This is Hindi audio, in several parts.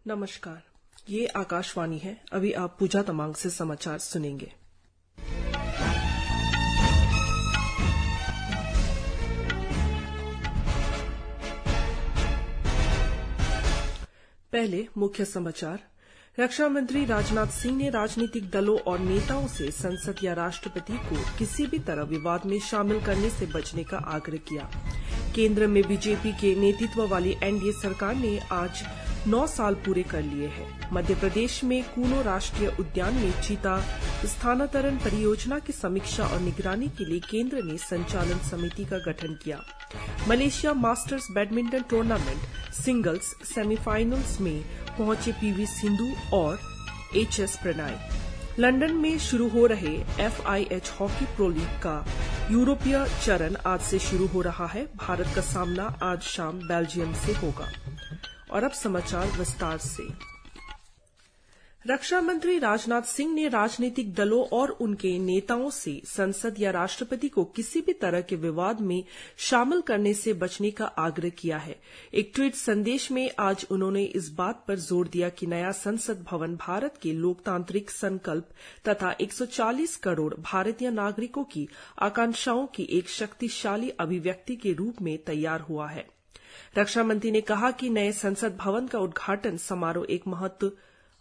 नमस्कार, ये आकाशवाणी है। अभी आप पूजा तमांग से समाचार सुनेंगे। पहले मुख्य समाचार। रक्षा मंत्री राजनाथ सिंह ने राजनीतिक दलों और नेताओं से संसद या राष्ट्रपति को किसी भी तरह विवाद में शामिल करने से बचने का आग्रह किया। केंद्र में बीजेपी के नेतृत्व वाली एनडीए सरकार ने आज 9 साल पूरे कर लिए हैं। मध्य प्रदेश में कूनो राष्ट्रीय उद्यान में चीता स्थानांतरण परियोजना की समीक्षा और निगरानी के लिए केंद्र ने संचालन समिति का गठन किया। Malaysia masters badminton tournament singles semifinals में पहुंचे पीवी सिंधु और एचएस प्रणय। लंदन में शुरू हो रहे FIH हॉकी प्रो लीग का यूरोपीय चरण आज से शुरू हो रहा है। भारत का सामना आज शाम बेल्जियम से होगा। और अब समाचार विस्तार से। रक्षा मंत्री राजनाथ सिंह ने राजनीतिक दलों और उनके नेताओं से संसद या राष्ट्रपति को किसी भी तरह के विवाद में शामिल करने से बचने का आग्रह किया है। एक ट्वीट संदेश में आज उन्होंने इस बात पर जोर दिया कि नया संसद भवन भारत के लोकतांत्रिक संकल्प तथा 140 करोड़ भारतीय नागरिकों की आकांक्षाओं की एक शक्तिशाली अभिव्यक्ति के रूप में तैयार हुआ है। रक्षा मंत्री ने कहा कि नए संसद भवन का उद्घाटन समारोह एक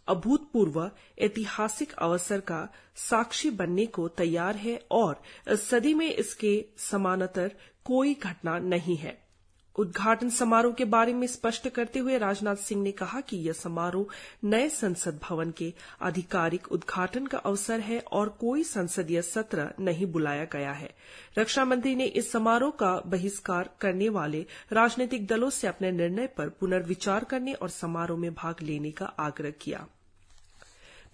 अभूतपूर्व ऐतिहासिक अवसर का साक्षी बनने को तैयार है और इस सदी में इसके समानांतर कोई घटना नहीं है। उद्घाटन समारोह के बारे में स्पष्ट करते हुए राजनाथ सिंह ने कहा कि यह समारोह नए संसद भवन के आधिकारिक उद्घाटन का अवसर है और कोई संसदीय सत्र नहीं बुलाया गया है। रक्षा मंत्री ने इस समारोह का बहिष्कार करने वाले राजनीतिक दलों से अपने निर्णय पर पुनर्विचार करने और समारोह में भाग लेने का आग्रह किया।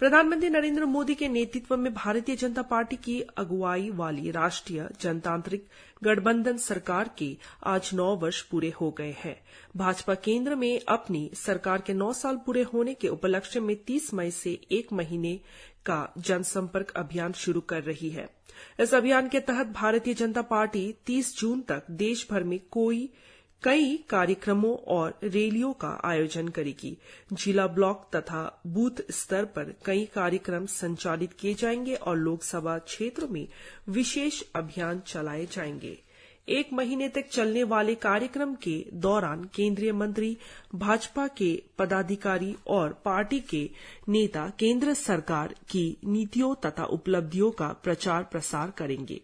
प्रधानमंत्री नरेंद्र मोदी के नेतृत्व में भारतीय जनता पार्टी की अगुवाई वाली राष्ट्रीय जनतांत्रिक गठबंधन सरकार के आज 9 वर्ष पूरे हो गए हैं। भाजपा केंद्र में अपनी सरकार के 9 साल पूरे होने के उपलक्ष्य में 30 मई से 1 महीने का जनसंपर्क अभियान शुरू कर रही है। इस अभियान के तहत भारतीय जनता पार्टी 30 जून तक देश भर में कई कार्यक्रमों और रैलियों का आयोजन करेगी। जिला, ब्लॉक तथा बूथ स्तर पर कई कार्यक्रम संचालित किए जाएंगे और लोकसभा क्षेत्रों में विशेष अभियान चलाए जाएंगे। 1 महीने तक चलने वाले कार्यक्रम के दौरान केंद्रीय मंत्री, भाजपा के पदाधिकारी और पार्टी के नेता केंद्र सरकार की नीतियों तथा उपलब्धियों का प्रचार प्रसार करेंगे।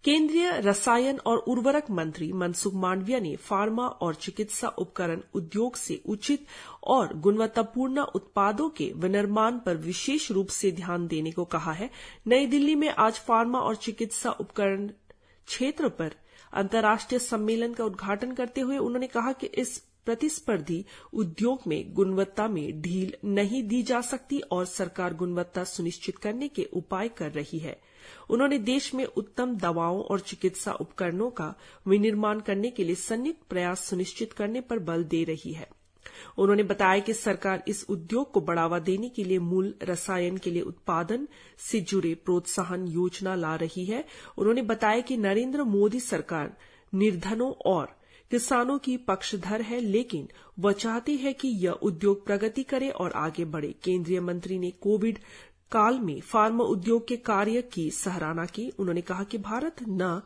केंद्रीय रसायन और उर्वरक मंत्री मनसुख मांडविया ने फार्मा और चिकित्सा उपकरण उद्योग से उचित और गुणवत्तापूर्ण उत्पादों के विनिर्माण पर विशेष रूप से ध्यान देने को कहा है। नई दिल्ली में आज फार्मा और चिकित्सा उपकरण क्षेत्र पर अंतर्राष्ट्रीय सम्मेलन का उद्घाटन करते हुए उन्होंने कहा कि इस प्रतिस्पर्धी उद्योग में गुणवत्ता में ढील नहीं दी जा सकती और सरकार गुणवत्ता सुनिश्चित करने के उपाय कर रही है। उन्होंने देश में उत्तम दवाओं और चिकित्सा उपकरणों का विनिर्माण करने के लिए संयुक्त प्रयास सुनिश्चित करने पर बल दे रही है। उन्होंने बताया कि सरकार इस उद्योग को बढ़ावा देने के लिए मूल रसायन के लिए उत्पादन से जुड़े प्रोत्साहन योजना ला रही है। उन्होंने बताया कि नरेंद्र मोदी सरकार निर्धनों और किसानों की पक्षधर है, लेकिन वह चाहती है कि यह उद्योग प्रगति करे और आगे बढ़े। केंद्रीय मंत्री ने कोविड काल में फार्मा उद्योग के कार्य की सराहना की। उन्होंने कहा कि भारत न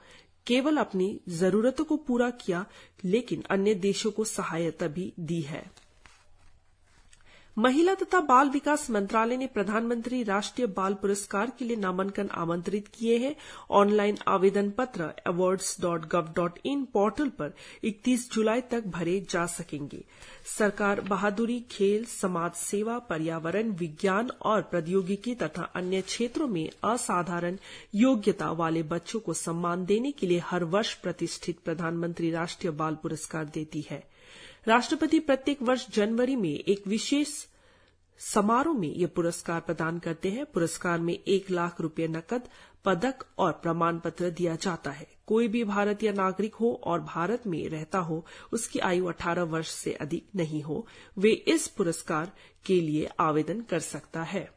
केवल अपनी जरूरतों को पूरा किया, लेकिन अन्य देशों को सहायता भी दी है। महिला तथा बाल विकास मंत्रालय ने प्रधानमंत्री राष्ट्रीय बाल पुरस्कार के लिए नामांकन आमंत्रित किए हैं। ऑनलाइन आवेदन पत्र awards.gov.in पोर्टल पर 31 जुलाई तक भरे जा सकेंगे। सरकार बहादुरी, खेल, समाज सेवा, पर्यावरण, विज्ञान और प्रौद्योगिकी तथा अन्य क्षेत्रों में असाधारण योग्यता वाले बच्चों को सम्मान देने के लिए हर वर्ष प्रतिष्ठित प्रधानमंत्री राष्ट्रीय बाल पुरस्कार देती है। राष्ट्रपति प्रत्येक वर्ष जनवरी में एक विशेष समारोह में ये पुरस्कार प्रदान करते हैं। पुरस्कार में 1 लाख रुपये नकद, पदक और प्रमाण पत्र दिया जाता है। कोई भी भारतीय नागरिक हो और भारत में रहता हो, उसकी आयु 18 वर्ष से अधिक नहीं हो, वे इस पुरस्कार के लिए आवेदन कर सकता है।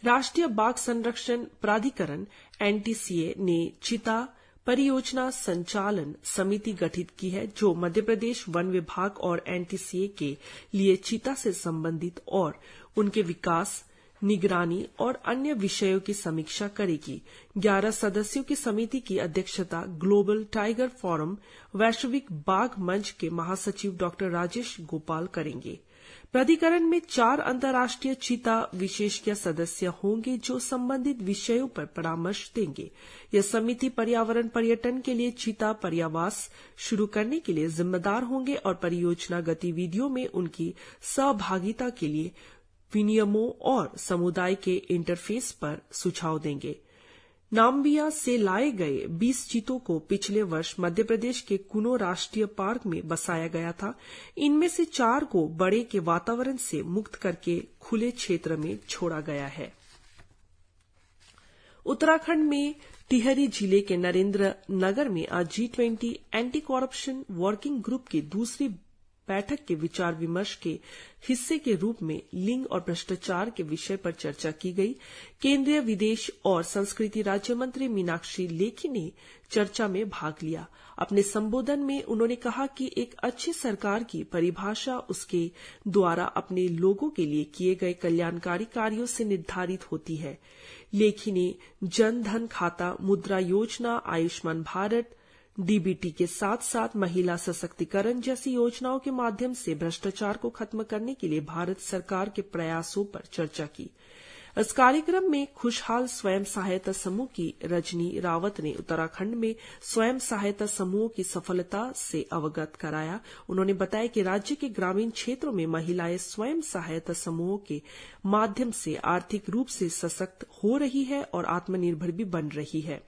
राष्ट्रीय बाघ संरक्षण प्राधिकरण NTCA ने चीता परियोजना संचालन समिति गठित की है, जो मध्य प्रदेश वन विभाग और एनटीसीए के लिए चीता से संबंधित और उनके विकास, निगरानी और अन्य विषयों की समीक्षा करेगी। 11 सदस्यों की समिति की अध्यक्षता ग्लोबल टाइगर फोरम वैश्विक बाघ मंच के महासचिव डॉ राजेश गोपाल करेंगे। प्राधिकरण में 4 अंतर्राष्ट्रीय चीता विशेषज्ञ सदस्य होंगे, जो संबंधित विषयों पर परामर्श देंगे। यह समिति पर्यावरण पर्यटन के लिए चीता पर्यावास शुरू करने के लिए जिम्मेदार होंगे और परियोजना गतिविधियों में उनकी सहभागिता के लिए विनियमों और समुदाय के इंटरफेस पर सुझाव देंगे। नाम्बिया से लाए गए 20 चीतों को पिछले वर्ष मध्य प्रदेश के कुनो राष्ट्रीय पार्क में बसाया गया था। इनमें से 4 को बड़े के वातावरण से मुक्त करके खुले क्षेत्र में छोड़ा गया है। उत्तराखंड में टिहरी जिले के नरेंद्र नगर में आज G20 anti corruption working group की दूसरी बैठक के विचार विमर्श के हिस्से के रूप में लिंग और भ्रष्टाचार के विषय पर चर्चा की गई। केंद्रीय विदेश और संस्कृति राज्य मंत्री मीनाक्षी लेखी ने चर्चा में भाग लिया। अपने संबोधन में उन्होंने कहा कि एक अच्छी सरकार की परिभाषा उसके द्वारा अपने लोगों के लिए किए गए कल्याणकारी कार्यों से निर्धारित होती है। लेखी ने जन धन खाता, मुद्रा योजना, आयुष्मान भारत, डीबीटी के साथ साथ महिला सशक्तिकरण जैसी योजनाओं के माध्यम से भ्रष्टाचार को खत्म करने के लिए भारत सरकार के प्रयासों पर चर्चा की। इस कार्यक्रम में खुशहाल स्वयं सहायता समूह की रजनी रावत ने उत्तराखंड में स्वयं सहायता समूहों की सफलता से अवगत कराया। उन्होंने बताया कि राज्य के ग्रामीण क्षेत्रों में महिलाएं स्वयं सहायता समूहों के माध्यम से आर्थिक रूप से सशक्त हो रही है और आत्मनिर्भर भी बन रही है।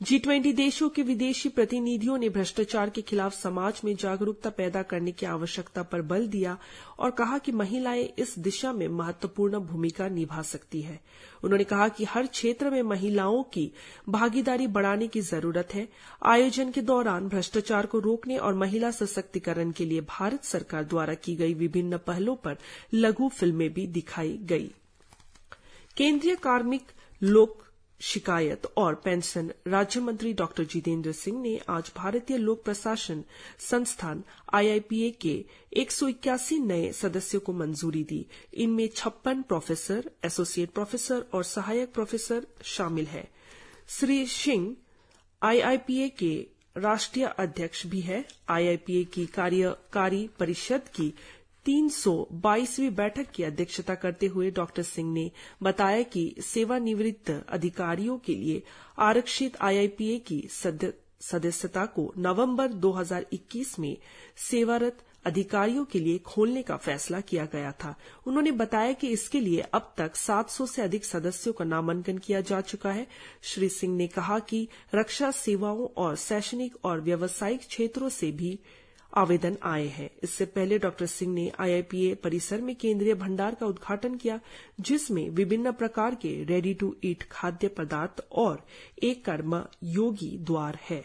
G20 देशों के विदेशी प्रतिनिधियों ने भ्रष्टाचार के खिलाफ समाज में जागरूकता पैदा करने की आवश्यकता पर बल दिया और कहा कि महिलाएं इस दिशा में महत्वपूर्ण भूमिका निभा सकती है। उन्होंने कहा कि हर क्षेत्र में महिलाओं की भागीदारी बढ़ाने की जरूरत है। आयोजन के दौरान भ्रष्टाचार को रोकने और महिला सशक्तिकरण के लिए भारत सरकार द्वारा की गई विभिन्न पहलों पर लघु फिल्में भी दिखाई गई। केंद्रीय कार्मिक, लोक शिकायत और पेंशन राज्य मंत्री डॉ जितेंद्र सिंह ने आज भारतीय लोक प्रशासन संस्थान IIPA के 181 नए सदस्यों को मंजूरी दी। इनमें 56 प्रोफेसर, एसोसिएट प्रोफेसर और सहायक प्रोफेसर शामिल हैं। श्री सिंह IIPA के राष्ट्रीय अध्यक्ष भी है। IIPA की कार्यकारी परिषद की 322वीं बैठक की अध्यक्षता करते हुए डॉ सिंह ने बताया कि सेवानिवृत्त अधिकारियों के लिए आरक्षित IIPA की सदस्यता को नवंबर 2021 में सेवारत अधिकारियों के लिए खोलने का फैसला किया गया था। उन्होंने बताया कि इसके लिए अब तक 700 से अधिक सदस्यों का नामांकन किया जा चुका है। श्री सिंह ने कहा कि रक्षा सेवाओं और शैक्षणिक और व्यावसायिक क्षेत्रों से भी आवेदन आए हैं। इससे पहले डॉ सिंह ने IIPA परिसर में केंद्रीय भंडार का उद्घाटन किया, जिसमें विभिन्न प्रकार के रेडी टू ईट खाद्य पदार्थ और एक कर्मयोगी द्वार है।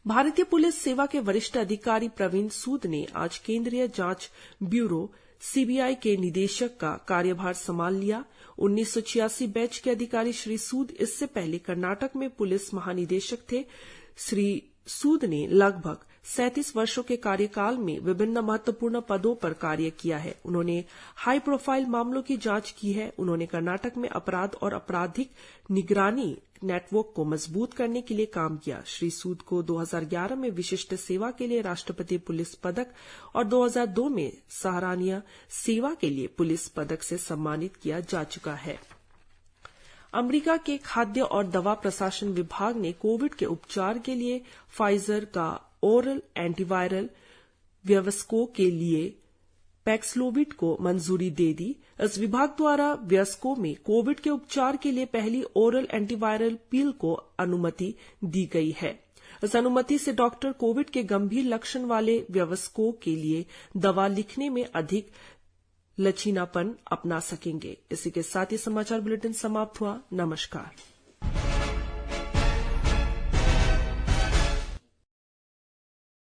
भारतीय पुलिस सेवा के वरिष्ठ अधिकारी प्रवीण सूद ने आज केंद्रीय जांच ब्यूरो CBI के निदेशक का कार्यभार संभाल लिया। 1986 बैच के अधिकारी श्री सूद इससे पहले कर्नाटक में पुलिस महानिदेशक थे। श्री सूद ने लगभग 37 वर्षों के कार्यकाल में विभिन्न महत्वपूर्ण पदों पर कार्य किया है। उन्होंने हाई प्रोफाइल मामलों की जांच की है। उन्होंने कर्नाटक में अपराध और आपराधिक निगरानी नेटवर्क को मजबूत करने के लिए काम किया। श्री सूद को 2011 में विशिष्ट सेवा के लिए राष्ट्रपति पुलिस पदक और 2002 में सराहनीय सेवा के लिए पुलिस पदक से सम्मानित किया जा चुका है। अमेरिका के खाद्य और दवा प्रशासन विभाग ने कोविड के उपचार के लिए फाइजर का ओरल एंटीवायरल वयस्कों के लिए पैक्सलोविड को मंजूरी दे दी। इस विभाग द्वारा वयस्कों में कोविड के उपचार के लिए पहली ओरल एंटीवायरल पिल को अनुमति दी गई है। इस अनुमति से डॉक्टर कोविड के गंभीर लक्षण वाले वयस्कों के लिए दवा लिखने में अधिक लचीलापन अपना सकेंगे। इसी के साथ ही समाचार बुलेटिन समाप्त हुआ। नमस्कार।